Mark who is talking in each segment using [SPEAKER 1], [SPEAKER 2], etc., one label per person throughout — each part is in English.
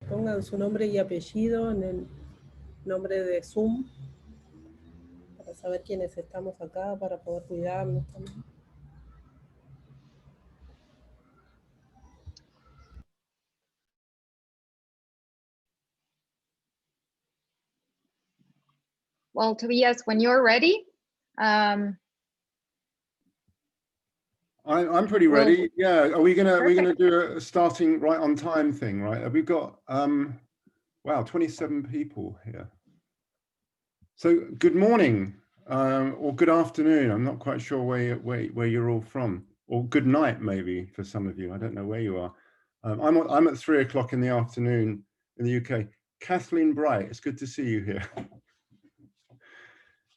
[SPEAKER 1] Pongan su nombre y apellido en el nombre de Zoom para saber quiénes estamos acá, para poder cuidarnos también.
[SPEAKER 2] Well, Tobias, when you're ready. I'm
[SPEAKER 3] pretty ready. Yeah. Are we gonna do a starting right on time thing, right? Have we got wow, 27 people here. So good morning or good afternoon. I'm not quite sure where you're all from, or good night maybe for some of you. I don't know where you are. I'm at 3 o'clock in the afternoon in the UK. Kathleen Bright, it's good to see you here.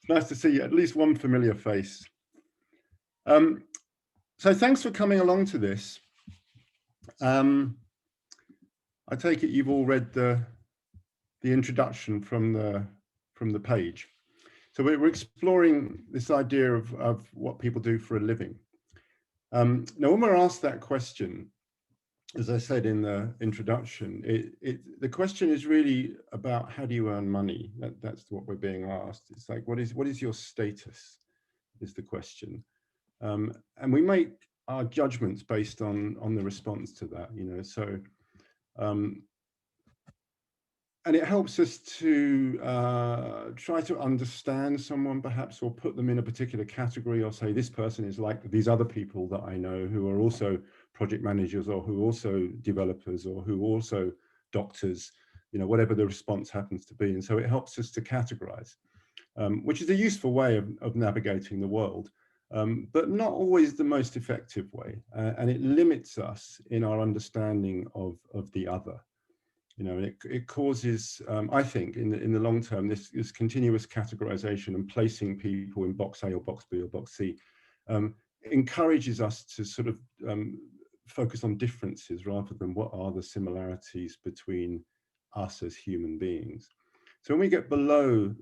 [SPEAKER 3] It's nice to see you, at least one familiar face. So thanks for coming along to this. I take it you've all read the introduction from the page. So we're exploring this idea of what people do for a living. Now, when we're asked that question, as I said in the introduction, the question is really about how do you earn money? That's what we're being asked. It's like, what is your status, is the question. And we make our judgments based on the response to that, you know. So and it helps us to try to understand someone perhaps, or put them in a particular category, or say this person is like these other people that I know who are also project managers, or who are also developers, or who are also doctors, you know, whatever the response happens to be. And so it helps us to categorize, which is a useful way of navigating the world, but not always the most effective way. And it limits us in our understanding of the other. You know, it causes, I think, in the long term, this continuous categorization and placing people in box A or box B or box C encourages us to sort of focus on differences rather than what are the similarities between us as human beings. So when we get below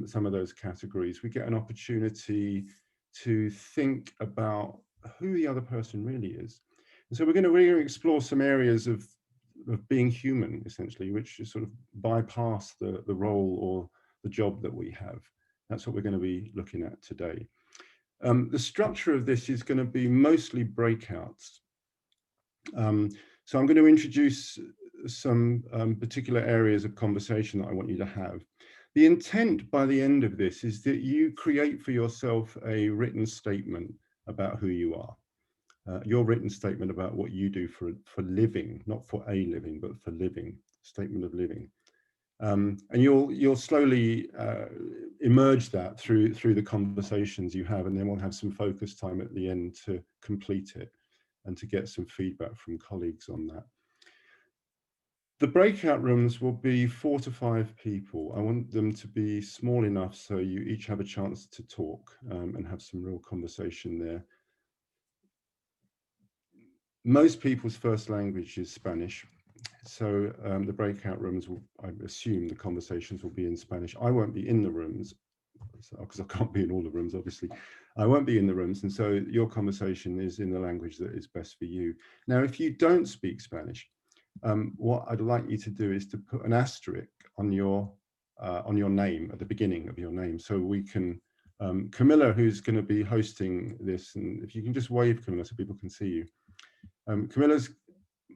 [SPEAKER 3] some of those categories, we get an opportunity to think about who the other person really is. And so we're going to explore some areas of being human, essentially, which is sort of bypass the role or the job that we have. That's what we're going to be looking at today. The structure of this is going to be mostly breakouts. So I'm going to introduce some particular areas of conversation that I want you to have. The intent by the end of this is that you create for yourself a written statement about who you are. Your written statement about what you do for living, not for a living, but for living, statement of living. And you'll slowly emerge that through the conversations you have, and then we'll have some focus time at the end to complete it and to get some feedback from colleagues on that. The breakout rooms will be 4 to 5 people. I want them to be small enough so you each have a chance to talk and have some real conversation there. Most people's first language is Spanish, so the breakout rooms will, I assume the conversations will be in Spanish. I won't be in the rooms, because I can't be in all the rooms, obviously. I won't be in the rooms, and so your conversation is in the language that is best for you. Now, if you don't speak Spanish, what I'd like you to do is to put an asterisk on your name at the beginning of your name, so we can, Camilla, who's going to be hosting this, and if you can just wave, Camilla, so people can see you. Camilla's,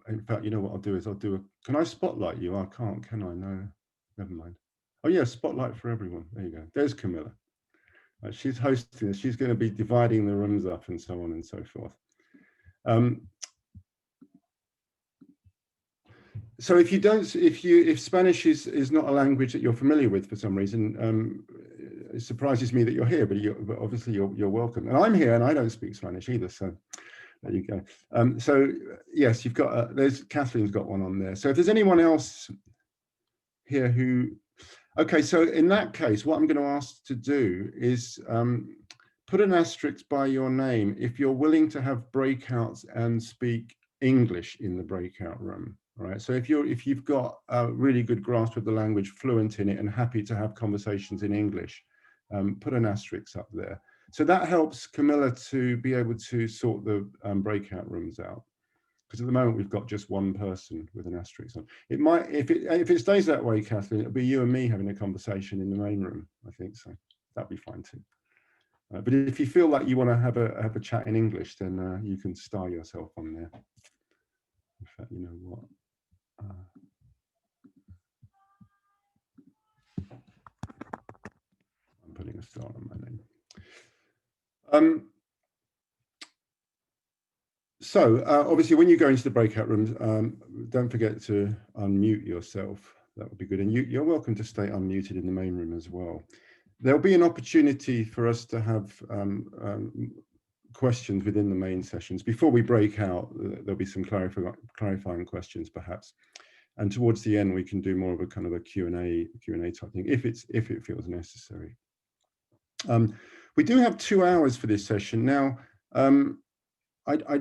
[SPEAKER 3] in fact, you know what I'll do is can I spotlight you? I can't, can I? No, never mind. Oh yeah, spotlight for everyone. There you go. There's Camilla. She's hosting this. She's going to be dividing the rooms up and so on and so forth. So if Spanish is not a language that you're familiar with for some reason, it surprises me that you're here, but obviously you're welcome. And I'm here and I don't speak Spanish either, so there you go. So yes, you've got, there's Kathleen's got one on there. So if there's anyone else here who, okay, so in that case, what I'm going to ask to do is put an asterisk by your name if you're willing to have breakouts and speak English in the breakout room. All right, so if you've got a really good grasp of the language, fluent in it, and happy to have conversations in English, put an asterisk up there. So that helps Camilla to be able to sort the breakout rooms out. Because at the moment we've got just one person with an asterisk on. It might, if it stays that way, Kathleen, it'll be you and me having a conversation in the main room. I think so. That'd be fine too. But if you feel like you want to have a chat in English, then you can star yourself on there. In fact, you know what? I'm putting a star on my name. So obviously, when you go into the breakout rooms, don't forget to unmute yourself. That would be good. And you're welcome to stay unmuted in the main room as well. There'll be an opportunity for us to have questions within the main sessions. Before we break out, there'll be some clarifying questions perhaps. And towards the end, we can do more of a kind of a Q&A type thing, if it feels necessary. We do have 2 hours for this session. Now, I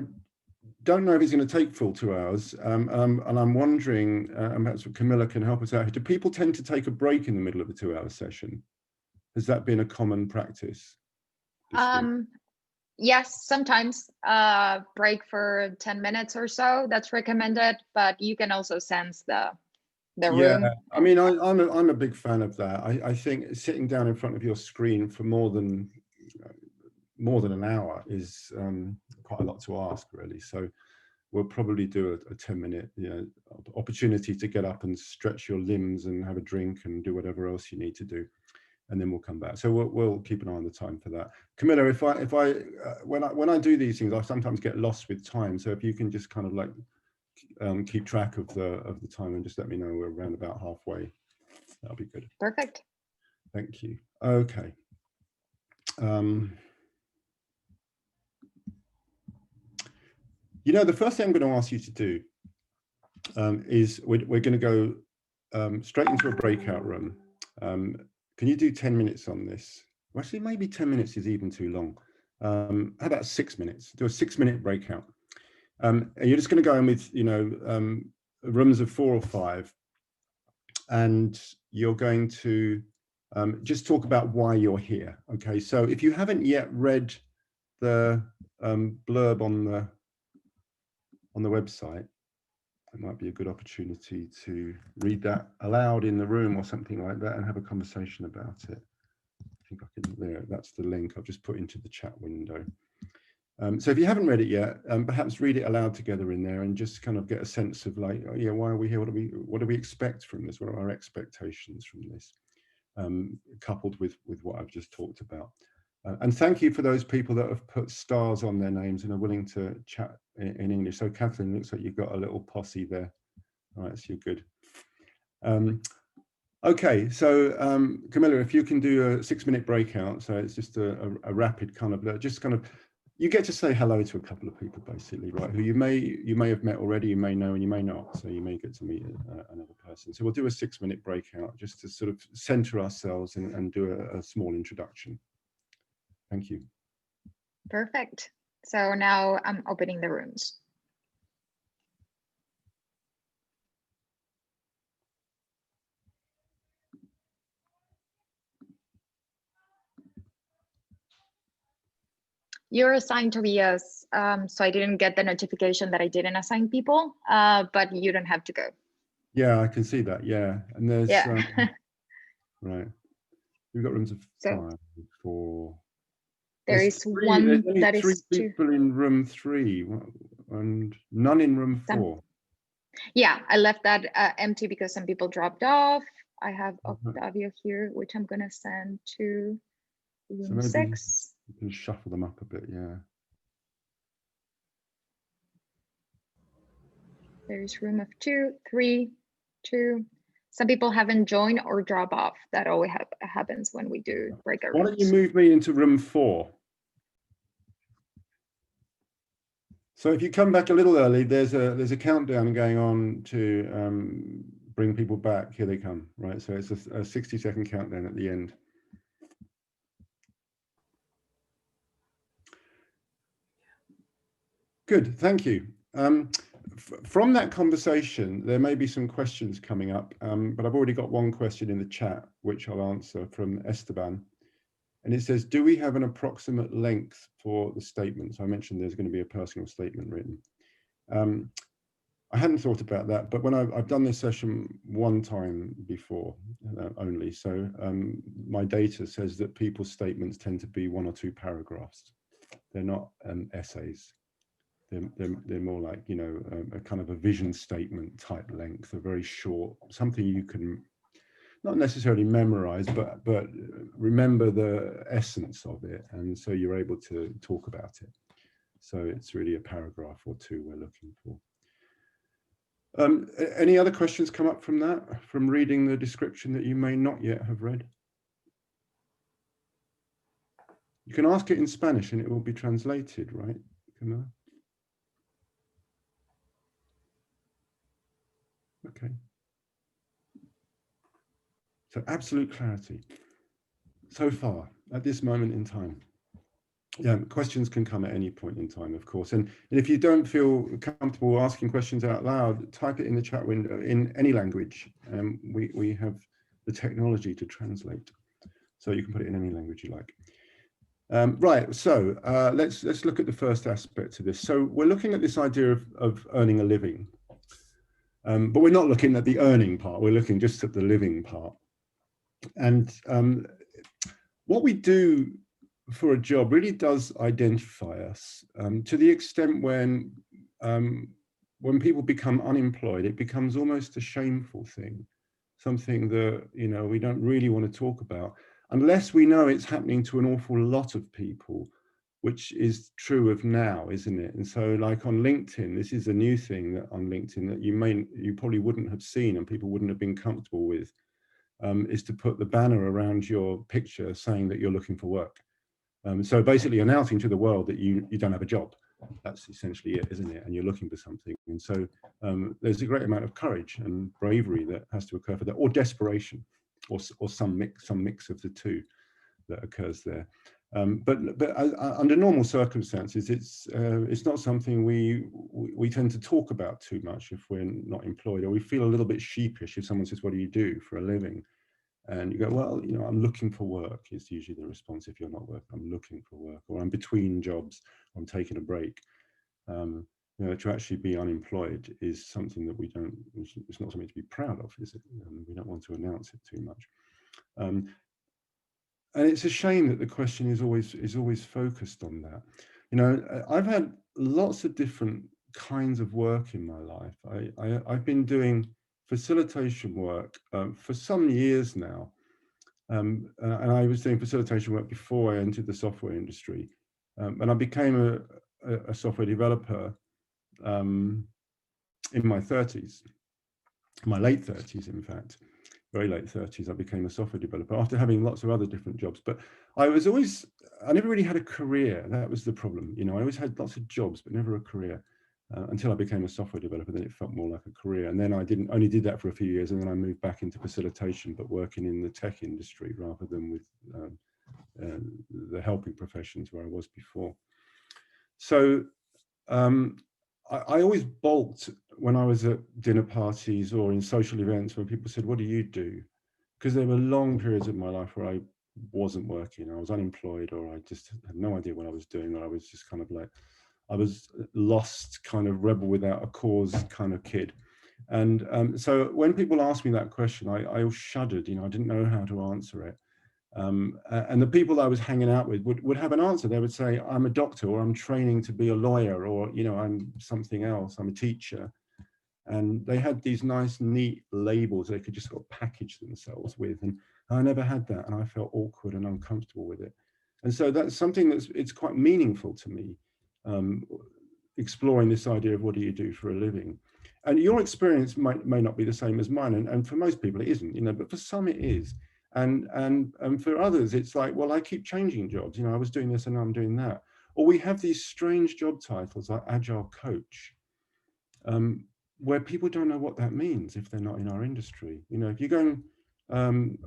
[SPEAKER 3] don't know if it's going to take full 2 hours, and I'm wondering, and perhaps Camilla can help us out. Do people tend to take a break in the middle of a 2-hour session? Has that been a common practice?
[SPEAKER 2] Yes, sometimes break for 10 minutes or so. That's recommended, but you can also sense the room.
[SPEAKER 3] I mean, I'm a big fan of that. I think sitting down in front of your screen for more than an hour is quite a lot to ask, really. So we'll probably do a 10-minute opportunity to get up and stretch your limbs and have a drink and do whatever else you need to do, and then we'll come back. So we'll keep an eye on the time for that. Camilla, when I do these things, I sometimes get lost with time. So if you can just kind of like keep track of the time and just let me know we're around about halfway, that'll be good.
[SPEAKER 2] Perfect.
[SPEAKER 3] Thank you. Okay. The first thing I'm going to ask you to do is we're going to go straight into a breakout room. Can you do 10 minutes on this? Well, actually, maybe 10 minutes is even too long. How about 6 minutes? Do a 6-minute breakout. And you're just going to go in with, rooms of 4 or 5. And you're going to just talk about why you're here. Okay, so if you haven't yet read the blurb on the website, it might be a good opportunity to read that aloud in the room or something like that and have a conversation about it. I think I can, there, that's the link I've just put into the chat window. So if you haven't read it yet, perhaps read it aloud together in there and just kind of get a sense of like, oh yeah, why are we here? What do we expect from this? What are our expectations from this? Coupled with what I've just talked about. And thank you for those people that have put stars on their names and are willing to chat in English. So Kathleen, looks like you've got a little posse there. All right, so you're good. Okay, so Camilla, if you can do a 6-minute breakout, so it's just a rapid kind of, you get to say hello to a couple of people basically, right? Who you may have met already, you may know, and you may not. So you may get to meet another person. So we'll do a 6-minute breakout just to sort of center ourselves and do a small introduction. Thank you.
[SPEAKER 2] Perfect. So now I'm opening the rooms. You're assigned Tobias, so I didn't get the notification that I didn't assign people, but you don't have to go.
[SPEAKER 3] Yeah, I can see that. Yeah, and there's right. We've got rooms of 5, 4.
[SPEAKER 2] There is 3, one that is
[SPEAKER 3] 3 people in room 3 and none in room 4.
[SPEAKER 2] Yeah, I left that empty because some people dropped off. I have Octavio here, which I'm going to send to room 6.
[SPEAKER 3] You can shuffle them up a bit, yeah.
[SPEAKER 2] There's room of 2, 3, 2. Some people haven't joined or drop off. That always happens when we do breakout rooms.
[SPEAKER 3] Why don't you move me into room 4? So if you come back a little early, there's a countdown going on to bring people back. Here they come, right? So it's a 60-second countdown at the end. Good, thank you. From that conversation, there may be some questions coming up, but I've already got one question in the chat, which I'll answer from Esteban. And it says, do we have an approximate length for the statement? So I mentioned there's going to be a personal statement written. I hadn't thought about that, but when I've done this session one time before only, so my data says that people's statements tend to be 1 or 2 paragraphs. They're not essays. They're more like, you know, a kind of a vision statement type length, a very short, something you can not necessarily memorize, but remember the essence of it, and so you're able to talk about it. So it's really a paragraph or 2 we're looking for. Any other questions come up from that, from reading the description that you may not yet have read? You can ask it in Spanish and it will be translated, right? Okay. So absolute clarity so far at this moment in time. Yeah, questions can come at any point in time, of course. And if you don't feel comfortable asking questions out loud, type it in the chat window in any language. We have the technology to translate, so you can put it in any language you like. Right, so let's look at the first aspect of this. So we're looking at this idea of earning a living, but we're not looking at the earning part. We're looking just at the living part. And what we do for a job really does identify us, to the extent when people become unemployed, it becomes almost a shameful thing, something that, you know, we don't really want to talk about unless we know it's happening to an awful lot of people, which is true of now, isn't it? And so, like on LinkedIn, this is a new thing that on LinkedIn that you probably wouldn't have seen and people wouldn't have been comfortable with, is to put the banner around your picture saying that you're looking for work. So basically announcing to the world that you don't have a job. That's essentially it, isn't it? And you're looking for something. And so there's a great amount of courage and bravery that has to occur for that, or desperation, or some mix of the two that occurs there. But under normal circumstances, it's not something we tend to talk about too much if we're not employed, or we feel a little bit sheepish if someone says, "What do you do for a living?" And you go, "Well, you know, I'm looking for work," is usually the response. If you're not working, "I'm looking for work," or "I'm between jobs," or "I'm taking a break." You know, to actually be unemployed is something that it's not something to be proud of, is it? We don't want to announce it too much. And it's a shame that the question is always focused on that. You know, I've had lots of different kinds of work in my life. I've been doing facilitation work for some years now, and I was doing facilitation work before I entered the software industry, and I became a software developer in my 30s, my late 30s, in fact, very late 30s. I became a software developer after having lots of other different jobs. But I never really had a career. That was the problem. You know, I always had lots of jobs, but never a career. Until I became a software developer, then it felt more like a career. And then I only did that for a few years, and then I moved back into facilitation, but working in the tech industry rather than with the helping professions where I was before. So I always balked when I was at dinner parties or in social events when people said, "What do you do?" Because there were long periods of my life where I wasn't working. I was unemployed, or I just had no idea what I was doing, or I was just kind of like, I was lost, kind of rebel without a cause kind of kid. And so when people asked me that question, I shuddered. You know, I didn't know how to answer it. And the people I was hanging out with would have an answer. They would say, "I'm a doctor," or "I'm training to be a lawyer," or, you know, "I'm something else, I'm a teacher." And they had these nice, neat labels they could just sort of package themselves with. And I never had that, and I felt awkward and uncomfortable with it. And so that's something it's quite meaningful to me, exploring this idea of what do you do for a living. And your experience may not be the same as mine, and for most people it isn't, you know, but for some it is. And for others it's like, well, I keep changing jobs, you know, I was doing this and now I'm doing that. Or we have these strange job titles like Agile coach, where people don't know what that means if they're not in our industry. You know, if you go and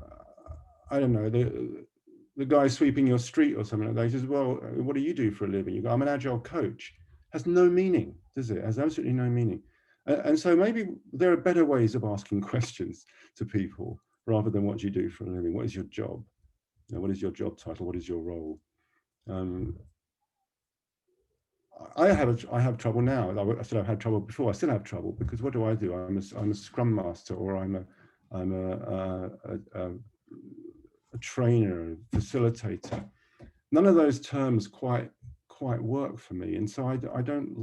[SPEAKER 3] I don't know, the guy sweeping your street or something like that, he says, "Well, what do you do for a living?" You go, "I'm an Agile coach." Has no meaning, does it? Has absolutely no meaning. And so maybe there are better ways of asking questions to people rather than what do you do for a living. What is your job? You know, what is your job title? What is your role? I have trouble now. I said I've had trouble before. I still have trouble because what do? I'm a Scrum Master, or I'm a trainer, a facilitator. None of those terms quite work for me, and so I don't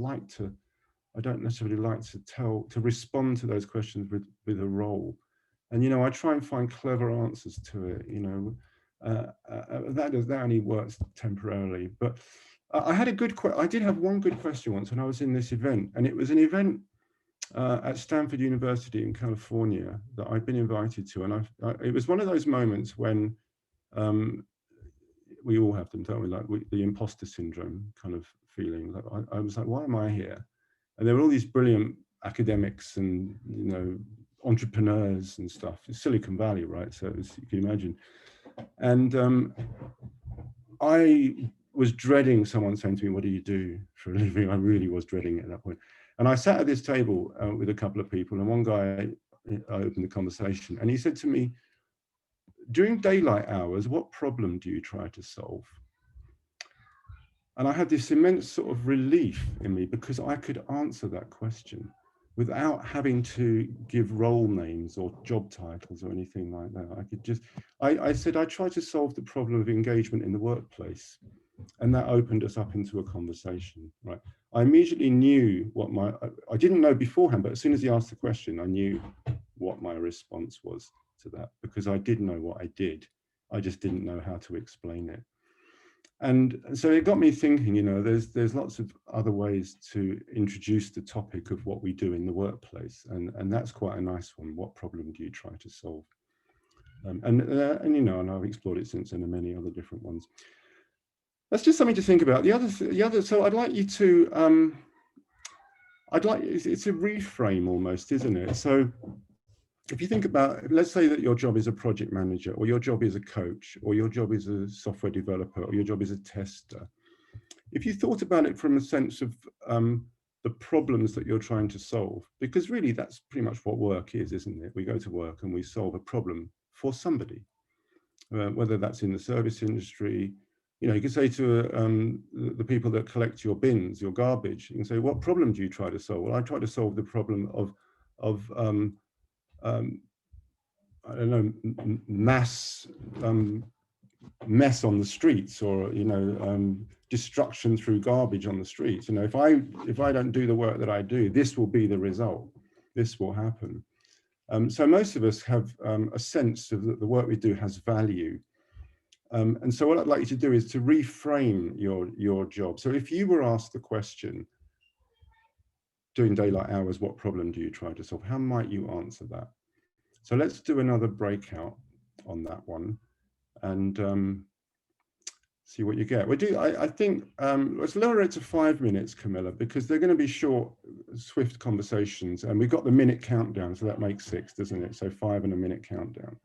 [SPEAKER 3] necessarily like to respond to those questions with a role. And I try and find clever answers to it. That only works temporarily. But I did have one good question once when I was in this event, and it was an event at Stanford University in California that I'd been invited to, and it was one of those moments when we all have them, don't we? Like the imposter syndrome kind of feeling. Like I was like, why am I here? And there were all these brilliant academics and entrepreneurs and stuff. It's Silicon Valley, right? So you can imagine. And I was dreading someone saying to me, "What do you do for a living?" I really was dreading it at that point. And I sat at this table with a couple of people, and one guy, I opened the conversation, and he said to me, "During daylight hours, what problem do you try to solve?" And I had this immense sort of relief in me because I could answer that question without having to give role names or job titles or anything like that. I could just, I said, I try to solve the problem of engagement in the workplace. And that opened us up into a conversation, right? I immediately knew what I didn't know beforehand, but as soon as he asked the question, I knew what my response was to that, because I did know what I did. I just didn't know how to explain it. And so it got me thinking, there's lots of other ways to introduce the topic of what we do in the workplace. And that's quite a nice one. What problem do you try to solve? And I've explored it since, and many other different ones. That's just something to think about. The other, so I'd like you to, it's a reframe almost, isn't it? So if you think about, let's say that your job is a project manager, or your job is a coach, or your job is a software developer, or your job is a tester. If you thought about it from a sense of the problems that you're trying to solve, because really that's pretty much what work is, isn't it? We go to work and we solve a problem for somebody, whether that's in the service industry. You can say to the people that collect your bins, your garbage, you can say, what problem do you try to solve? Well, I try to solve the problem of I don't know, mass mess on the streets, or destruction through garbage on the streets. If I don't do the work that I do, this will be the result. This will happen. So most of us have a sense of that the work we do has value. And so what I'd like you to do is to reframe your job. So if you were asked the question, during daylight hours, what problem do you try to solve? How might you answer that? So let's do another breakout on that one, and see what you get. I think, let's lower it to 5 minutes, Camilla, because they're going to be short, swift conversations, and we've got the minute countdown, so that makes 6, doesn't it? So 5 and a minute countdown.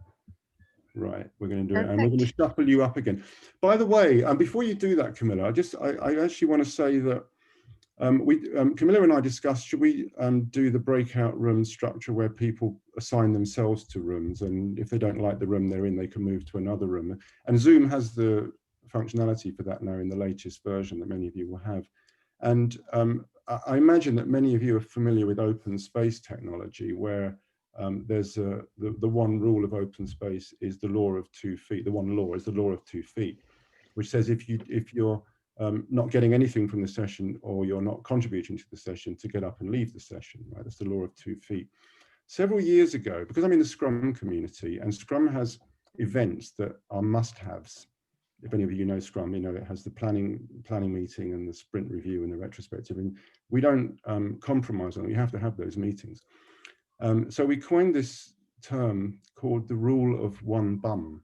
[SPEAKER 3] Right, we're going to do it, and we're going to shuffle you up again. By the way, before you do that, Camilla, I actually want to say that Camilla and I discussed, should we do the breakout room structure where people assign themselves to rooms, and if they don't like the room they're in, they can move to another room. And Zoom has the functionality for that now in the latest version that many of you will have. And I imagine that many of you are familiar with open space technology, where there's the one rule of open space is the law of 2 feet. The one law is the law of 2 feet, which says if you're not getting anything from the session, or you're not contributing to the session, to get up and leave the session, right? That's the law of 2 feet. Several years ago, because I'm in the Scrum community, and Scrum has events that are must-haves. If any of you know Scrum, it has the planning meeting and the sprint review and the retrospective, and we don't compromise on it. We have to have those meetings. So we coined this term called the rule of 1 bum,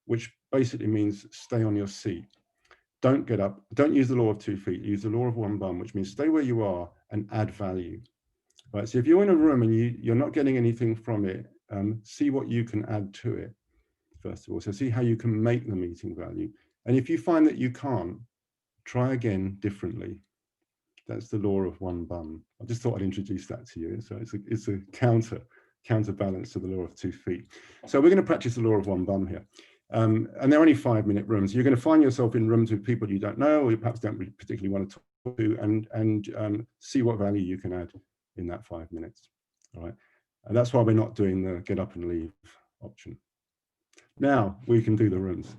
[SPEAKER 3] which basically means stay on your seat. Don't get up, don't use the law of 2 feet, use the law of 1 bum, which means stay where you are and add value. Right, so if you're in a room and you're not getting anything from it, see what you can add to it, first of all. So see how you can make the meeting value. And if you find that you can't, try again differently. That's the law of 1 bum. I just thought I'd introduce that to you. So it's a counterbalance to the law of 2 feet. So we're going to practice the law of 1 bum here. And they're only 5-minute rooms. You're going to find yourself in rooms with people you don't know, or you perhaps don't particularly want to to and see what value you can add in that 5 minutes. All right, and that's why we're not doing the get up and leave option. Now we can do the rooms.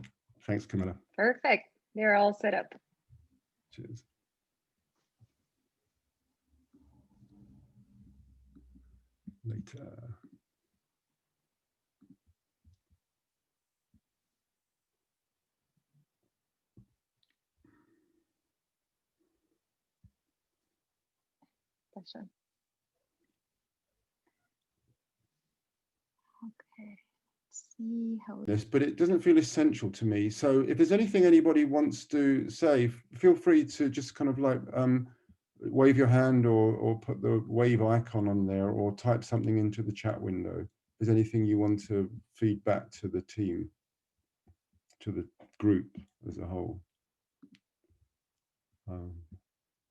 [SPEAKER 3] Thanks, Camilla.
[SPEAKER 2] Perfect. They're all set up.
[SPEAKER 3] Cheers. Later.
[SPEAKER 2] Pleasure. Okay. Let's see how
[SPEAKER 3] This, but it doesn't feel essential to me. So if there's anything anybody wants to say, feel free to just kind of like wave your hand or put the wave icon on there or type something into the chat window. If there's anything you want to feed back to the team, to the group as a whole.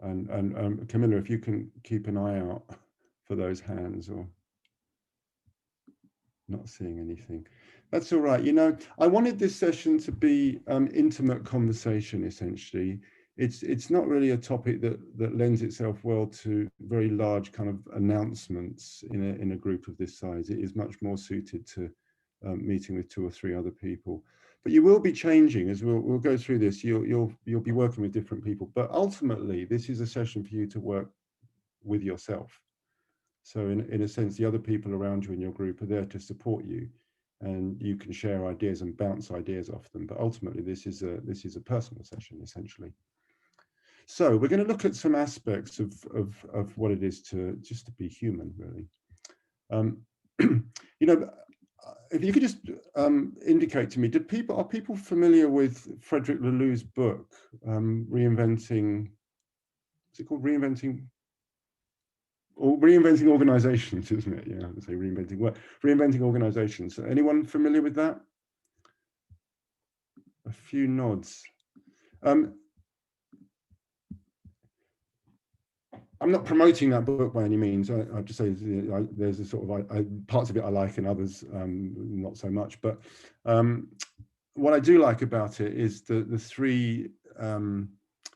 [SPEAKER 3] And Camilla, if you can keep an eye out for those hands, or not seeing anything. That's all right. You know, I wanted this session to be intimate conversation, essentially. It's not really a topic that lends itself well to very large kind of announcements in a group of this size. It is much more suited to meeting with 2 or 3 other people. But you will be changing as we'll go through this. You'll be working with different people. But ultimately, this is a session for you to work with yourself. So in a sense, the other people around you in your group are there to support you, and you can share ideas and bounce ideas off them. But ultimately, this is a personal session, essentially. So we're going to look at some aspects of what it is to just to be human, really. You know, if you could just indicate to me, are people familiar with Frederic Laloux's book, Reinventing? Is it called Reinventing? Or Reinventing Organizations, isn't it? Yeah, I would say reinventing work. Reinventing Organizations. Anyone familiar with that? A few nods. I'm not promoting that book by any means. I have to say there's a sort of parts of it I like and others not so much. But what I do like about it is the 3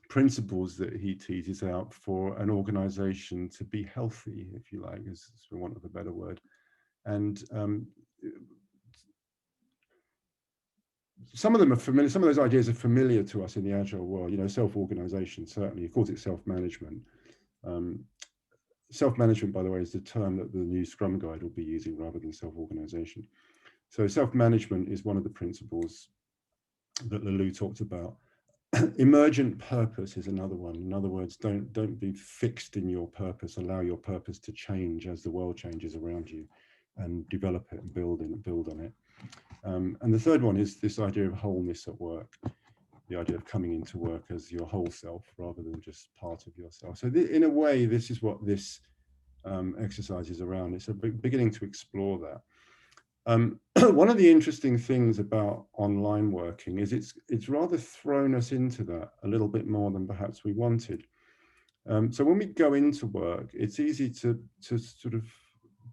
[SPEAKER 3] principles that he teases out for an organization to be healthy, if you like, is for want of a better word. And some of them are familiar, some of those ideas are familiar to us in the Agile world, you know, self-organization, certainly. Of course, it's self-management. Self-management, by the way, is the term that the new Scrum Guide will be using rather than self-organization. So self-management is one of the principles that Laloux talked about. Emergent purpose is another one. In other words, don't be fixed in your purpose. Allow your purpose to change as the world changes around you, and develop it and build on it. And the third one is this idea of wholeness at work. The idea of coming into work as your whole self rather than just part of yourself. So in a way, this is what this exercise is around. It's beginning to explore that. One of the interesting things about online working is it's rather thrown us into that a little bit more than perhaps we wanted. So when we go into work, it's easy to sort of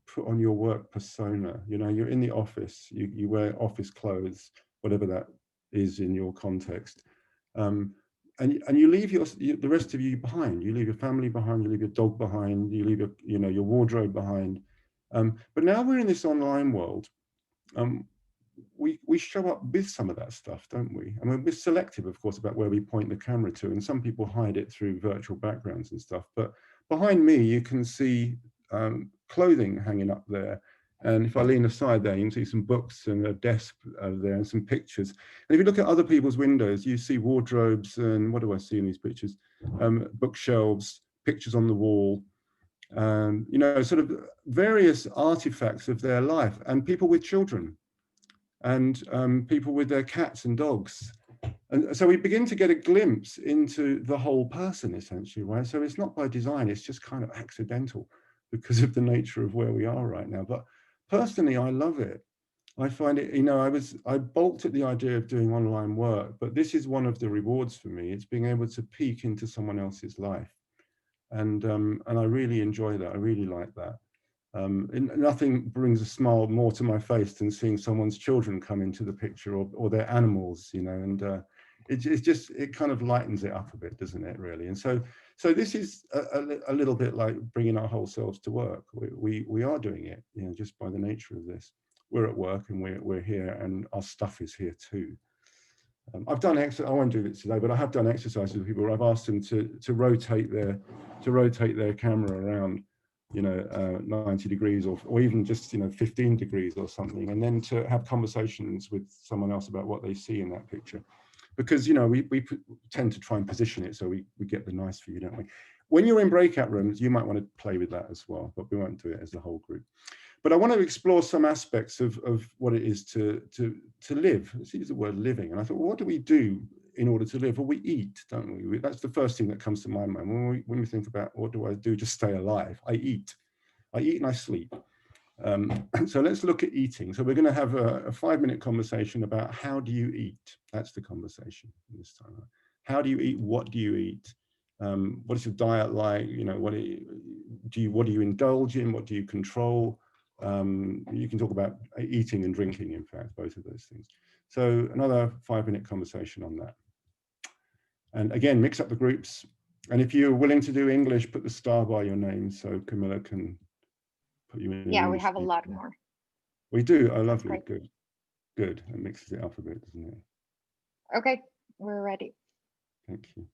[SPEAKER 3] put on your work persona. You know, you're in the office, you wear office clothes, whatever that is in your context, and you leave the rest of you behind. You leave your family behind, you leave your dog behind, you leave your wardrobe behind. But now we're in this online world. We show up with some of that stuff, don't we? I mean, we're selective, of course, about where we point the camera to, and some people hide it through virtual backgrounds and stuff. But behind me, you can see clothing hanging up there. And if I lean aside there, you can see some books and a desk there and some pictures. And if you look at other people's windows, you see wardrobes and what do I see in these pictures? Bookshelves, pictures on the wall, you know, sort of various artifacts of their life, and people with children, and people with their cats and dogs. And so we begin to get a glimpse into the whole person, essentially, right? So it's not by design, it's just kind of accidental because of the nature of where we are right now. But personally, I love it. I find it, you know, I balked at the idea of doing online work, but this is one of the rewards for me. It's being able to peek into someone else's life. And I really enjoy that. I really like that. Nothing brings a smile more to my face than seeing someone's children come into the picture, or their animals, you know, and it kind of lightens it up a bit, doesn't it, really? And so So this is a little bit like bringing our whole selves to work. We are doing it, you know, just by the nature of this. We're at work and we're here, and our stuff is here too. I've done I won't do this today, but I have done exercises with people where I've asked them to rotate their camera around, you know, 90 degrees or even just, you know, 15 degrees or something, and then to have conversations with someone else about what they see in that picture. Because, you know, we tend to try and position it so we get the nice view, don't we? When you're in breakout rooms, you might want to play with that as well, but we won't do it as a whole group. But I want to explore some aspects of what it is to live. Let's use the word living. And I thought, well, what do we do in order to live? Well, we eat, don't we? That's the first thing that comes to my mind when we think about what do I do to stay alive. I eat and I sleep. So let's look at eating. So we're going to have a 5-minute conversation about how do you eat? That's the conversation this time. How do you eat? What do you eat? What is your diet like? You know, what do you indulge in? What do you control? You can talk about eating and drinking, in fact, both of those things. So another 5-minute conversation on that. And again, mix up the groups. And if you're willing to do English, put the star by your name so Camilla can put you in.
[SPEAKER 2] Yeah, we have a lot more.
[SPEAKER 3] We do. Oh, lovely. Good. Good. It mixes it up a bit, doesn't it?
[SPEAKER 2] Okay, we're ready.
[SPEAKER 3] Thank you.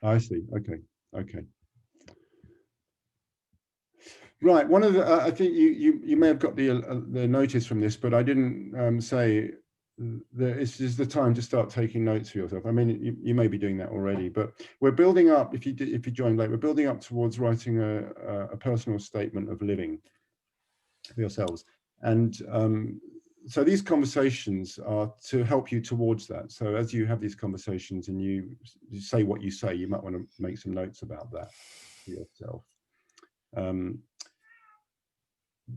[SPEAKER 3] I see. Okay. Okay. Right. One of the, I think you may have got the notice from this, but I didn't say that this is the time to start taking notes for yourself. I mean, you may be doing that already, but we're building up. If you joined late, we're building up towards writing a personal statement of living for yourselves, and so these conversations are to help you towards that. So as you have these conversations and you say what you say, you might want to make some notes about that for yourself.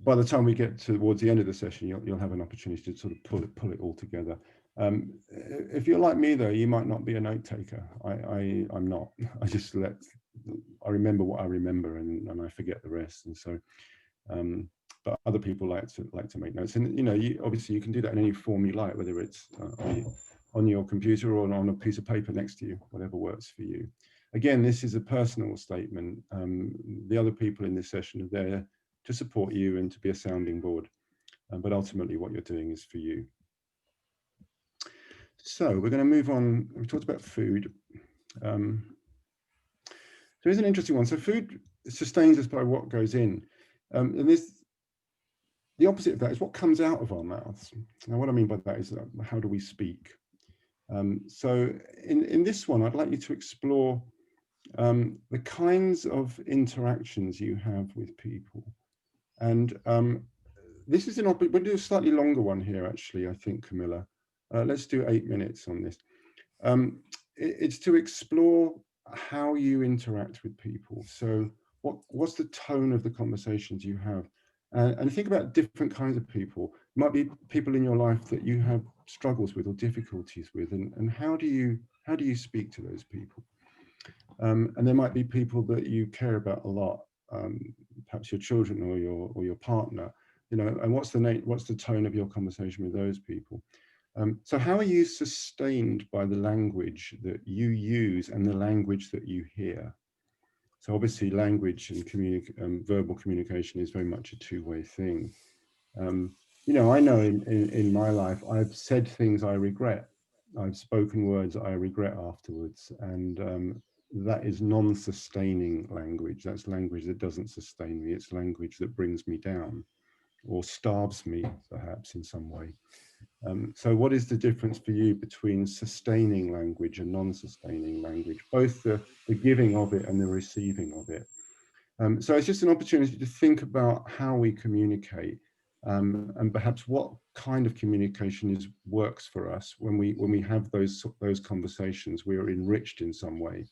[SPEAKER 3] By the time we get towards the end of the session, you'll have an opportunity to sort of pull it all together. If you're like me, though, you might not be a note taker. I'm not. I remember what I remember, and I forget the rest. And so, but other people like to make notes. And you know, obviously you can do that in any form you like, whether it's on your computer or on a piece of paper next to you, whatever works for you. Again, this is a personal statement. The other people in this session are there to support you and to be a sounding board, but ultimately what you're doing is for you. So we're going to move on. We talked about food. So here's an interesting one. So food sustains us by what goes in, and the opposite of that is what comes out of our mouths. Now, what I mean by that is how do we speak? So in this one, I'd like you to explore the kinds of interactions you have with people. And this is we'll do a slightly longer one here, actually, I think, Camilla. Let's do 8 minutes on this. It's to explore how you interact with people. So what's the tone of the conversations you have? And think about different kinds of people. It might be people in your life that you have struggles with or difficulties with, and how do you speak to those people? And there might be people that you care about a lot, perhaps your children or your partner, you know. And what's the tone of your conversation with those people? So how are you sustained by the language that you use and the language that you hear? So obviously language and verbal communication is very much a two-way thing. You know, I know in my life, I've said things I regret. I've spoken words I regret afterwards. And that is non-sustaining language. That's language that doesn't sustain me. It's language that brings me down or starves me, perhaps, in some way. So what is the difference for you between sustaining language and non-sustaining language, both the giving of it and the receiving of it? So it's just an opportunity to think about how we communicate, and perhaps what kind of communication works for us when we have those conversations. We are enriched in some way.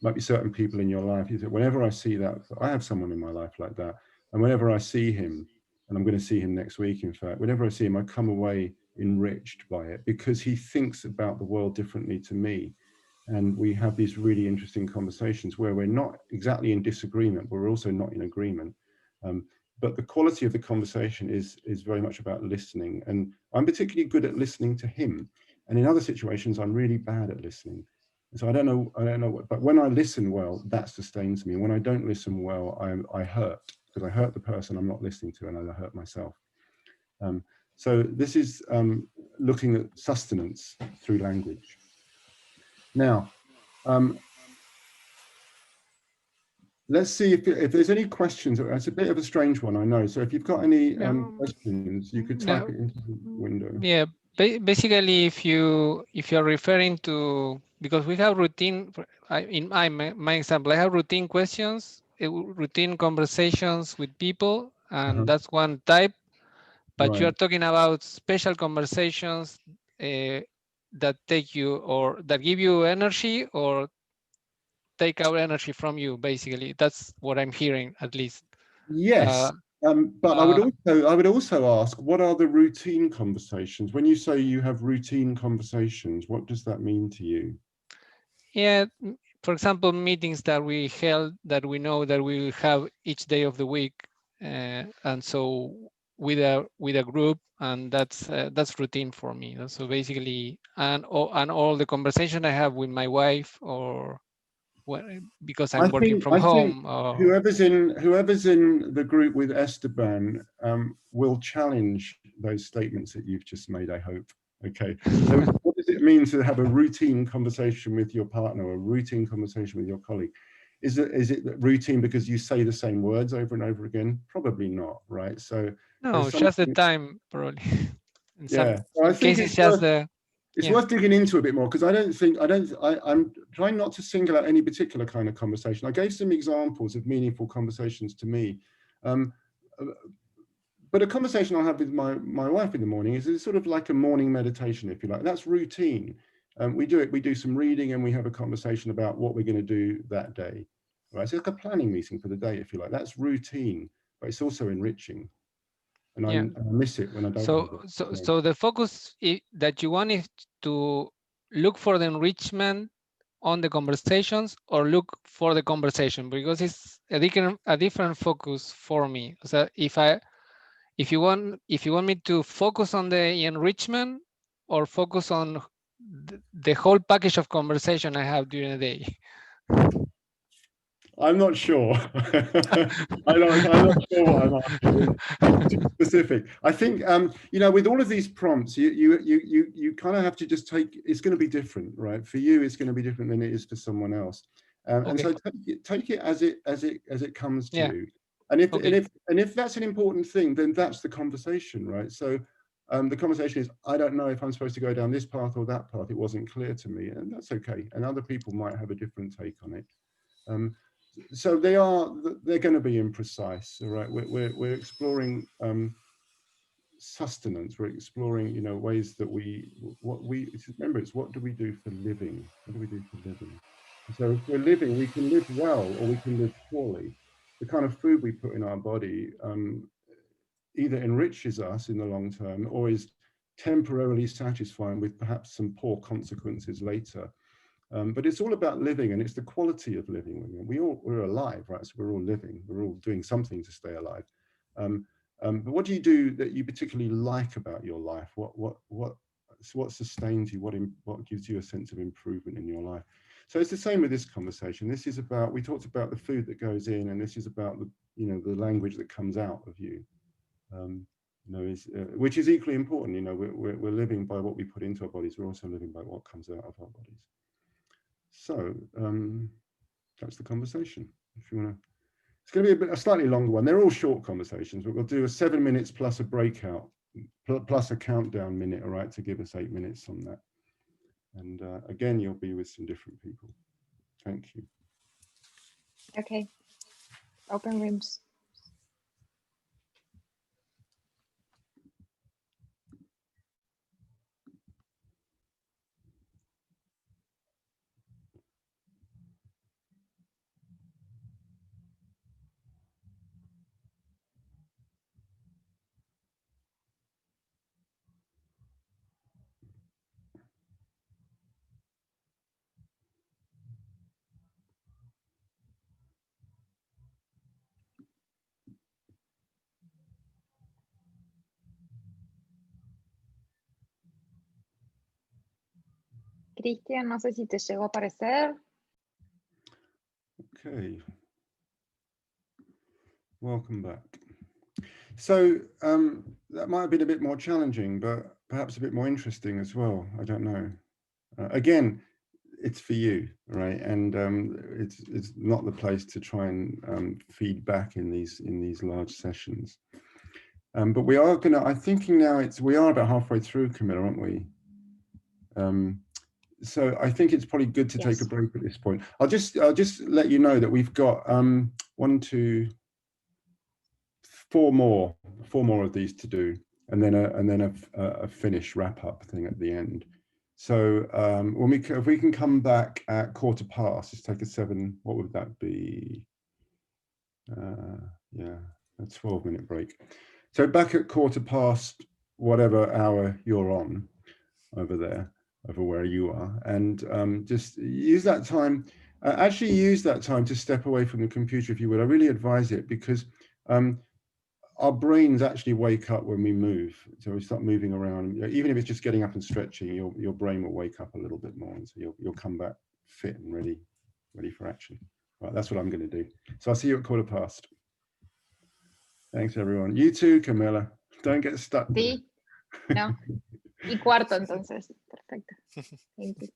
[SPEAKER 3] Might be certain people in your life. You say, whenever I see that, I have someone in my life like that, and whenever I see him, and I'm going to see him next week, in fact, whenever I see him, I come away enriched by it because he thinks about the world differently to me. And we have these really interesting conversations where we're not exactly in disagreement, but we're also not in agreement. But the quality of the conversation is very much about listening. And I'm particularly good at listening to him. And in other situations, I'm really bad at listening. And so I don't know what, but when I listen well, that sustains me. And when I don't listen well, I hurt, because I hurt the person I'm not listening to, and I hurt myself. So this is looking at sustenance through language. Now, let's see if there's any questions. It's a bit of a strange one, I know. So if you've got any questions, you could type it into the window.
[SPEAKER 4] Yeah, basically, if you're referring to, because we have routine, in my example, I have routine questions, routine conversations with people, and that's one type. But
[SPEAKER 3] Right.
[SPEAKER 4] you are talking about special conversations that take you, or that give you energy, or take out energy from you. Basically, that's what I'm hearing, at least.
[SPEAKER 3] Yes, but I would also ask, what are the routine conversations? When you say you have routine conversations, what does that mean to you?
[SPEAKER 4] Yeah, for example, meetings that we held that we know that we will have each day of the week, and so with a group, and that's routine for me. So basically, and all the conversation I have with my wife, or because I'm working from home.
[SPEAKER 3] Whoever's in the group with Esteban will challenge those statements that you've just made, I hope. Okay, so what does it mean to have a routine conversation with your partner, or a routine conversation with your colleague? Is it routine because you say the same words over and over again? Probably not, right? So
[SPEAKER 4] no, just the time, probably.
[SPEAKER 3] Yeah, well, I think
[SPEAKER 4] it's just
[SPEAKER 3] it's worth digging into a bit more, because I'm trying not to single out any particular kind of conversation. I gave some examples of meaningful conversations to me. But a conversation I have with my wife in the morning is sort of like a morning meditation, if you like. That's routine. We do some reading, and we have a conversation about what we're going to do that day. Right? So it's like a planning meeting for the day, if you like. That's routine, but it's also enriching. And I miss it when I don't have it.
[SPEAKER 4] So the focus that you want is to look for the enrichment on the conversations, or look for the conversation, because it's a different focus for me. So if you want me to focus on the enrichment, or focus on the whole package of conversation I have during the day.
[SPEAKER 3] I'm not sure. I'm not sure what I'm asking. It's too specific. I think with all of these prompts, you kind of have to just take. It's going to be different, right? For you, it's going to be different than it is for someone else. And so take it as it comes to you. And if that's an important thing, then that's the conversation, right? So the conversation is, I don't know if I'm supposed to go down this path or that path. It wasn't clear to me, and that's okay. And other people might have a different take on it. So they're going to be imprecise, all right? We're exploring sustenance. We're exploring, ways that remember, it's what do we do for living? What do we do for living? So if we're living, we can live well, or we can live poorly. The kind of food we put in our body either enriches us in the long term, or is temporarily satisfying with perhaps some poor consequences later. But it's all about living, and it's the quality of living. We're alive, right? So we're all living. We're all doing something to stay alive. But what do you do that you particularly like about your life? What sustains you? What gives you a sense of improvement in your life? So it's the same with this conversation. This is about, we talked about the food that goes in, and this is about the language that comes out of you. Which is equally important. We're living by what we put into our bodies. We're also living by what comes out of our bodies. So that's the conversation. If you want to, it's going to be a slightly longer one. They're all short conversations, but we'll do a 7 minutes plus a breakout, plus a countdown minute, all right, to give us 8 minutes on that. And again, you'll be with some different people. Thank you.
[SPEAKER 2] Okay. Open rooms. Cristian, no sé si te llegó a aparecer.
[SPEAKER 3] Okay. Welcome back. So that might have been a bit more challenging, but perhaps a bit more interesting as well. I don't know. Again, it's for you, right? And it's not the place to try and feed back in these large sessions. But we are gonna. I'm thinking now we are about halfway through, Camilla, aren't we? So I think it's probably good to take a break at this point. I'll just let you know that we've got 4 more of these to do, and then a finish wrap up thing at the end. So if we can come back at 7:15, let's take a 7. What would that be? Yeah, a 12-minute break. So back at 7:15, whatever hour you're on over there, over where you are, and just use that time. Actually, use that time to step away from the computer, if you would. I really advise it, because our brains actually wake up when we move. So we start moving around. Even if it's just getting up and stretching, your brain will wake up a little bit more, and so you'll come back fit and ready for action. Right, that's what I'm going to do. So I'll see you at 7:15. Thanks, everyone. You too, Camilla. Don't get stuck.
[SPEAKER 2] Sí, no. Y 1:15, entonces. Perfecto. Thank you.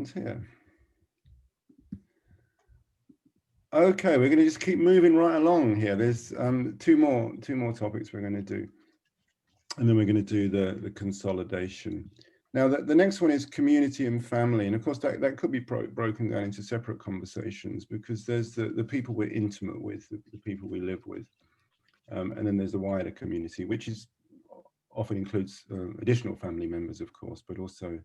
[SPEAKER 3] one's here. Okay, we're going to just keep moving right along here. There's two more topics we're going to do, and then we're going to do the consolidation. Now, the next one is community and family, and of course that could be broken down into separate conversations, because there's the people we're intimate with, the people we live with, and then there's the wider community, which is often includes additional family members, of course, but also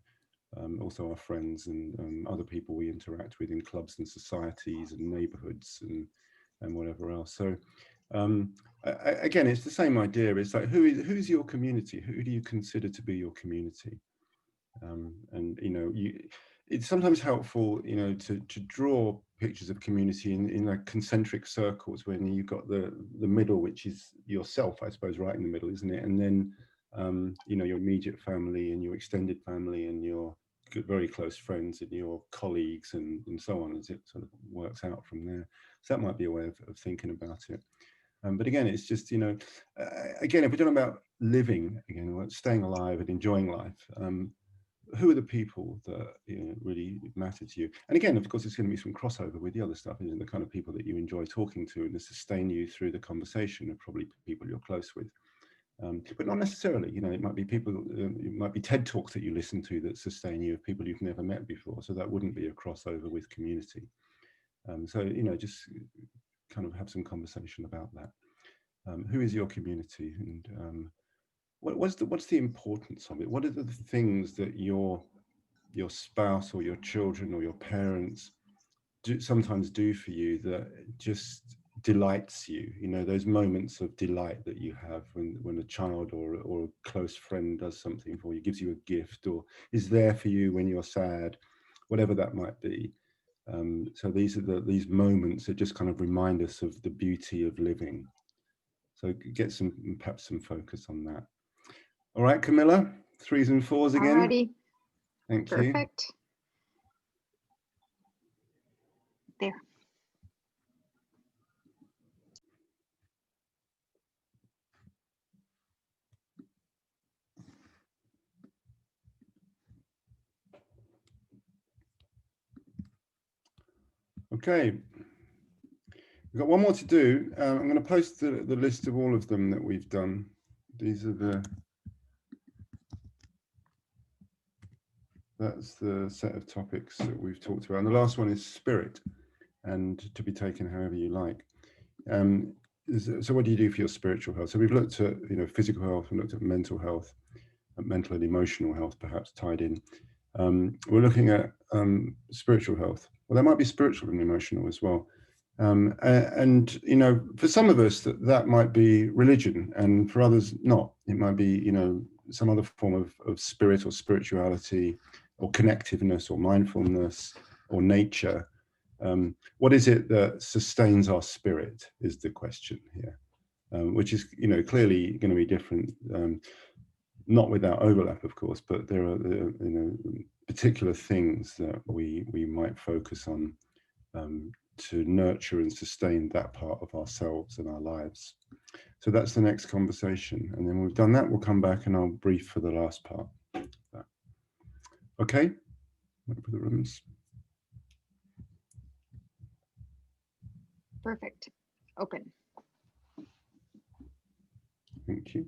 [SPEAKER 3] our friends and other people we interact with in clubs and societies and neighborhoods and whatever else. So again, it's the same idea. It's like, who's your community? Who do you consider to be your community? And it's sometimes helpful, to draw pictures of community in like concentric circles, when you've got the middle, which is yourself, I suppose, right in the middle, isn't it? And then your immediate family and your extended family and your very close friends and your colleagues and so on, as it sort of works out from there. So that might be a way of thinking about it. But again, it's just, again, if we're talking about living, again, staying alive and enjoying life, who are the people that really matter to you? And again, of course, it's going to be some crossover with the other stuff, and the kind of people that you enjoy talking to and that sustain you through the conversation are probably people you're close with. But not necessarily, it might be people, it might be TED Talks that you listen to that sustain you, of people you've never met before. So that wouldn't be a crossover with community. So, just kind of have some conversation about that. Who is your community, and what's the importance of it? What are the things that your spouse or your children or your parents sometimes do for you that just delights you? Those moments of delight that you have when a child or a close friend does something for you, gives you a gift, or is there for you when you're sad, whatever that might be. So these are these moments that just kind of remind us of the beauty of living. So get perhaps some focus on that. All right, Camilla, 3s and 4s again.
[SPEAKER 2] Alrighty.
[SPEAKER 3] Thank you.
[SPEAKER 2] Perfect. There.
[SPEAKER 3] Okay, we've got one more to do. I'm going to post the list of all of them that we've done. These are that's the set of topics that we've talked about. And the last one is spirit, and to be taken however you like. So what do you do for your spiritual health? So we've looked at physical health, we've looked at mental health, mental and emotional health perhaps tied in. We're looking at spiritual health. Well, there might be spiritual and emotional as well. And for some of us that might be religion, and for others not. It might be some other form of spirit or spirituality or connectiveness or mindfulness or nature. What is it that sustains our spirit is the question here, which is clearly going to be different, not without overlap, of course, but there are particular things that we might focus on to nurture and sustain that part of ourselves and our lives. So that's the next conversation, and then we've done that, we'll come back and I'll brief for the last part. Okay, wait for the rooms.
[SPEAKER 2] Perfect. Open.
[SPEAKER 3] Thank you.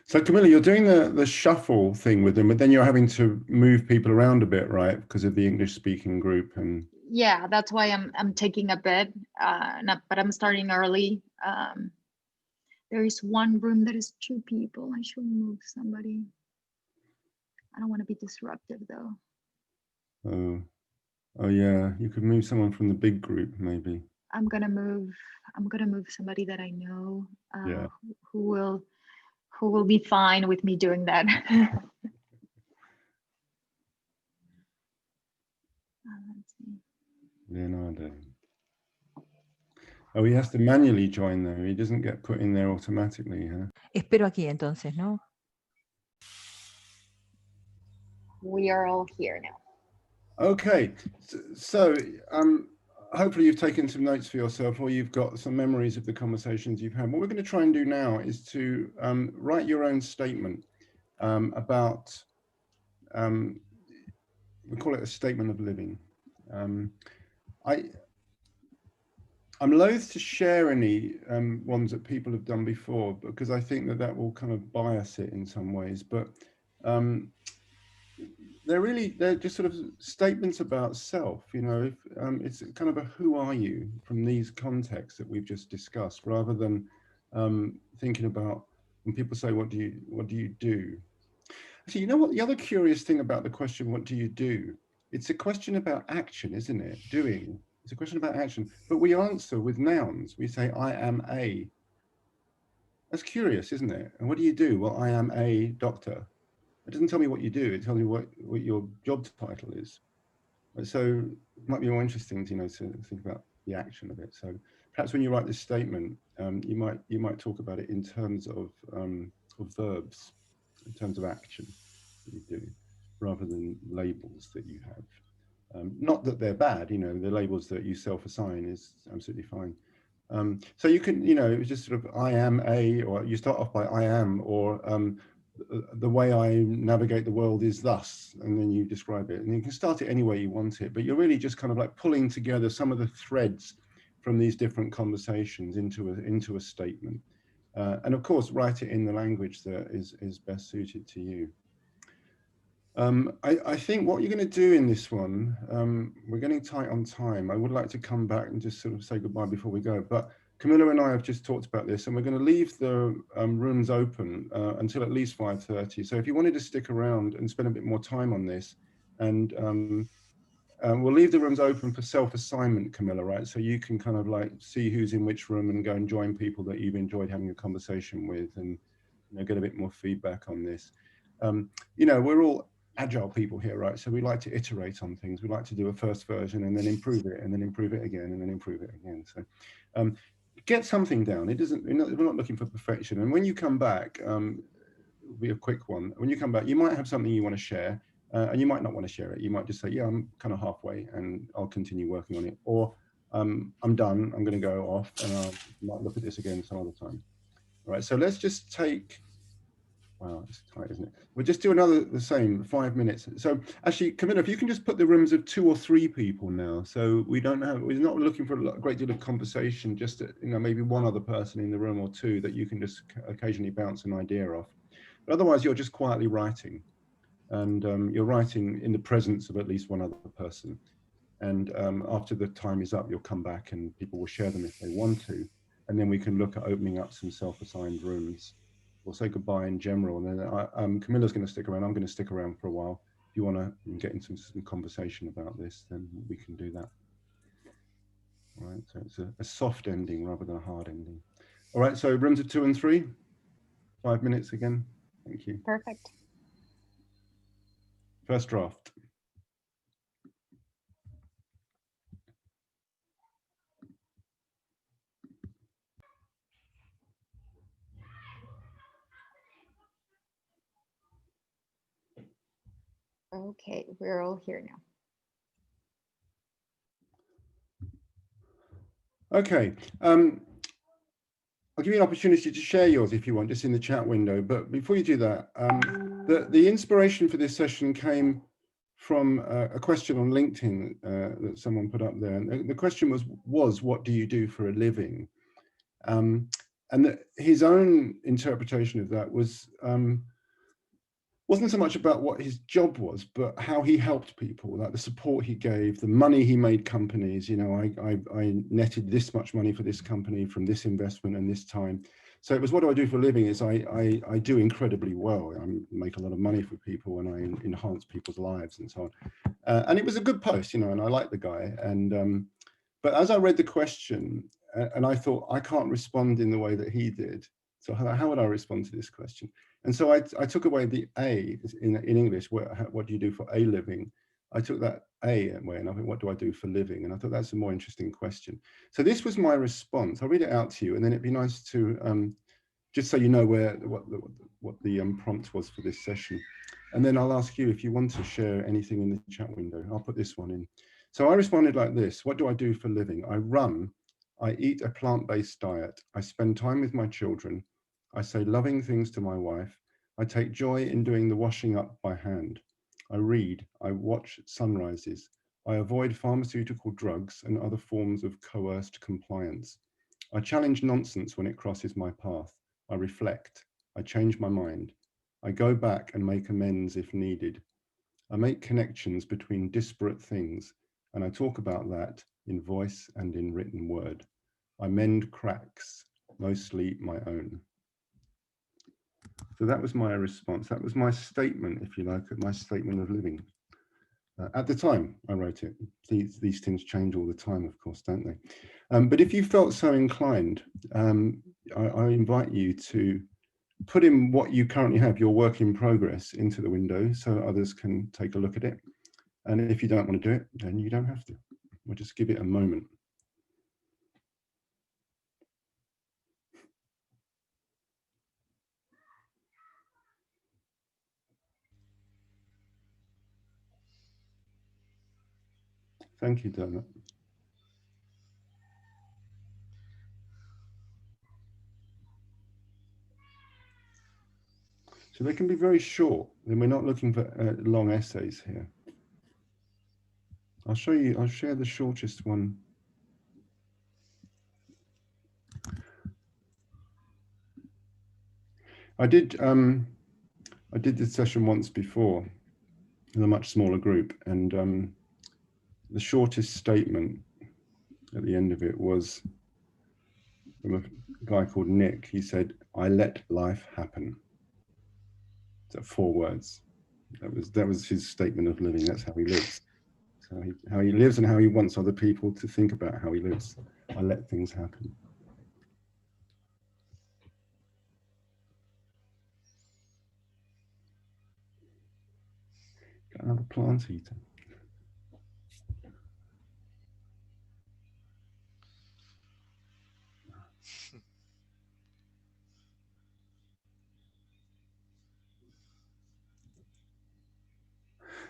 [SPEAKER 3] So Camilla, you're doing the shuffle thing with them, but then you're having to move people around a bit, right? Because of the English speaking group. And
[SPEAKER 2] yeah, that's why I'm taking a bit, but I'm starting early. There is one room that is 2 people. I should move somebody. I don't want to be disruptive though.
[SPEAKER 3] Oh yeah, you could move someone from the big group maybe.
[SPEAKER 2] I'm gonna move somebody that I know,
[SPEAKER 3] Yeah.
[SPEAKER 2] who will be fine with me doing that. Let's see.
[SPEAKER 3] Leonardo. Oh, he has to manually join though. He doesn't get put in there automatically, huh?
[SPEAKER 5] Espero aquí entonces, ¿no?
[SPEAKER 2] We are all here now.
[SPEAKER 3] Okay, so hopefully you've taken some notes for yourself, or you've got some memories of the conversations you've had. What we're going to try and do now is to write your own statement about, we call it a statement of living. I'm loath to share any ones that people have done before, because I think that that will kind of bias it in some ways, but they're just sort of statements about self, you know. It's kind of a who are you from these contexts that we've just discussed, rather than thinking about when people say, what do you do? Actually, you know what, the other curious thing about the question, what do you do? It's a question about action, isn't it? Doing. It's a question about action, but we answer with nouns. We say, I am a. That's curious, isn't it? And what do you do? Well, I am a doctor. It doesn't tell me what you do. It tells me what your job title is. So it might be more interesting, you know, to think about the action of it. So perhaps when you write this statement, you might talk about it in terms of verbs, in terms of action that you do, rather than labels that you have. Not that they're bad, you know, the labels that you self-assign is absolutely fine. So you can, you know, just sort of I am a, or you start off by I am, or the way I navigate the world is thus, and then you describe it. And you can start it any way you want it, but you're really just kind of like pulling together some of the threads from these different conversations into a statement. And of course, write it in the language that is best suited to you. I think what you're going to do in this one, we're getting tight on time. I would like to come back and just sort of say goodbye before we go, but Camilla and I have just talked about this, and we're going to leave the rooms open until at least 5:30. So if you wanted to stick around and spend a bit more time on this, and we'll leave the rooms open for self-assignment, Camilla, right? So you can kind of like see who's in which room and go and join people that you've enjoyed having a conversation with, and you know, get a bit more feedback on this. You know, we're all agile people here, right? So we like to iterate on things. We like to do a first version and then improve it, and then improve it again, and then improve it again. So get something down. It doesn't, we're not looking for perfection. And when you come back, it'll be a quick one. When you come back, you might have something you want to share, and you might not want to share it. You might just say, yeah, I'm kind of halfway and I'll continue working on it. Or I'm done, I'm going to go off, and I might look at this again some other time. All right, so let's just take, wow, it's tight, isn't it? We'll just do the same 5 minutes. So actually, Camilla, if you can just put the rooms of 2 or 3 people now, so we're not looking for a great deal of conversation, just you know, maybe one other person in the room or 2 that you can just occasionally bounce an idea off. But otherwise, you're just quietly writing, and you're writing in the presence of at least one other person. And after the time is up, you'll come back and people will share them if they want to, and then we can look at opening up some self-assigned rooms. We'll say goodbye in general, and then Camilla's going to stick around. I'm going to stick around for a while. If you want to get into some conversation about this, then we can do that. All right, so it's a soft ending rather than a hard ending. All right, so rooms of 2 and 3, 5 minutes again. Thank you.
[SPEAKER 2] Perfect.
[SPEAKER 3] First draft.
[SPEAKER 2] Okay, we're all here now.
[SPEAKER 3] Okay. I'll give you an opportunity to share yours if you want, just in the chat window. But before you do that, the inspiration for this session came from a question on LinkedIn that someone put up there. And the question was, what do you do for a living? And his own interpretation of that wasn't so much about what his job was, but how he helped people, like the support he gave, the money he made companies. You know, I netted this much money for this company from this investment and this time. So it was, what do I do for a living? Is I do incredibly well. I make a lot of money for people, and I enhance people's lives and so on. And it was a good post, you know, and I liked the guy. And but as I read the question, and I thought, I can't respond in the way that he did. So how would I respond to this question? And so I took away the A in English, what do you do for a living? I took that away and I think, what do I do for living? And I thought that's a more interesting question. So this was my response. I'll read it out to you, and then it'd be nice to just so you know what the prompt was for this session. And then I'll ask you if you want to share anything in the chat window. I'll put this one in. So I responded like this: what do I do for living? I run. I eat a plant-based diet. I spend time with my children. I say loving things to my wife. I take joy in doing the washing up by hand. I read. I watch sunrises. I avoid pharmaceutical drugs and other forms of coerced compliance. I challenge nonsense when it crosses my path. I reflect. I change my mind. I go back and make amends if needed. I make connections between disparate things, and I talk about that in voice and in written word. I mend cracks, mostly my own. So that was my response. That was my statement, if you like, my statement of living. At the time I wrote it. These things change all the time, of course, don't they? But if you felt so inclined, I invite you to put in what you currently have, your work in progress, into the window so others can take a look at it. And if you don't want to do it, then you don't have to. We'll just give it a moment. Thank you, Dermot. So they can be very short, and we're not looking for long essays here. I'll share the shortest one. I did this session once before in a much smaller group, and the shortest statement at the end of it was from a guy called Nick. He said, "I let life happen." So 4 words. That was his statement of living. That's how he lives. So how he lives and how he wants other people to think about how he lives. I let things happen. Got another plant eater.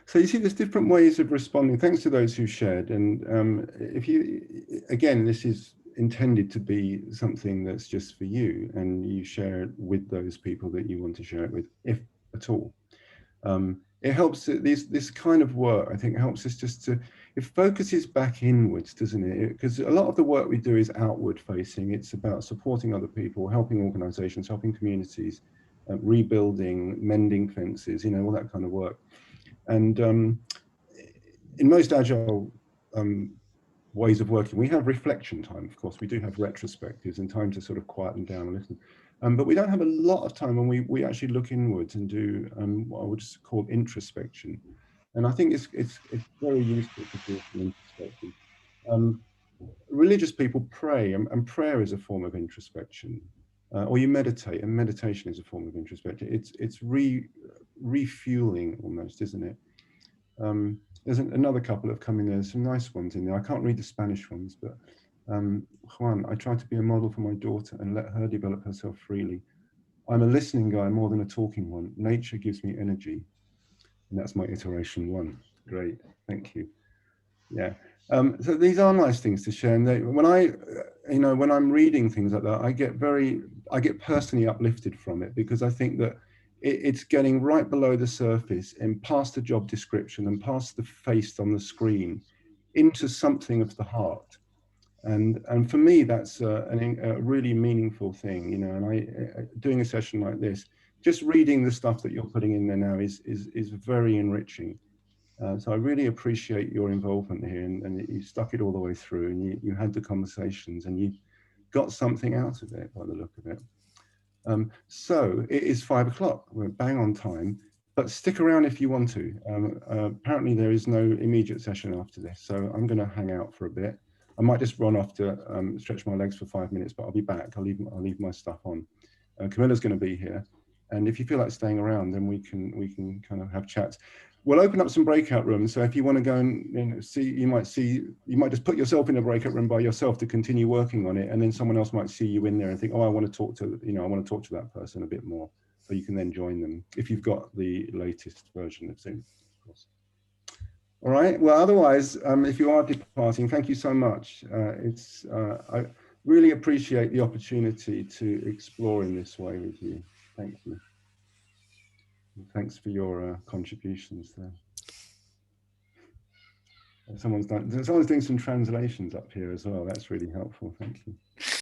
[SPEAKER 3] So you see, there's different ways of responding. Thanks to those who shared. And if you, again, this is intended to be something that's just for you, and you share it with those people that you want to share it with, if at all. It helps, this kind of work, I think, helps us just to, it focuses back inwards, doesn't it? Because a lot of the work we do is outward facing. It's about supporting other people, helping organizations, helping communities, rebuilding, mending fences, you know, all that kind of work. And in most agile ways of working, we have reflection time. Of course, we do have retrospectives and time to sort of quieten down and listen. But we don't have a lot of time when we actually look inwards and do what I would call introspection. And I think it's very useful to do introspection. Religious people pray, and prayer is a form of introspection. Or you meditate, and meditation is a form of introspection. It's refueling almost, isn't it? There's another couple that have come in there. There's some nice ones in there. I can't read the Spanish ones, but Juan, I try to be a model for my daughter and let her develop herself freely. I'm a listening guy more than a talking one. Nature gives me energy. And that's my iteration 1. Great, thank you. Yeah, so these are nice things to share. And when I'm reading things like that, I get personally uplifted from it, because I think that it's getting right below the surface and past the job description and past the face on the screen into something of the heart. And for me, that's a really meaningful thing, you know. And doing a session like this, just reading the stuff that you're putting in there now is very enriching. So I really appreciate your involvement here, and you stuck it all the way through, and you had the conversations, and you got something out of it by the look of it. So it is 5 o'clock. We're bang on time, but stick around if you want to. Apparently there is no immediate session after this, so I'm going to hang out for a bit. I might just run off to stretch my legs for 5 minutes, but I'll be back. I'll leave my stuff on. Camilla's going to be here, and if you feel like staying around, then we can kind of have chats. we'll open up some breakout rooms. So if you want to go and see, you might just put yourself in a breakout room by yourself to continue working on it, and then someone else might see you in there and think, oh, I want to talk to, I want to talk to that person a bit more. So you can then join them if you've got the latest version of Zoom, of course. All right. Well, otherwise, if you are departing, thank you so much. I really appreciate the opportunity to explore in this way with you. Thank you. And thanks for your contributions there. Someone's doing some translations up here as well. That's really helpful. Thank you.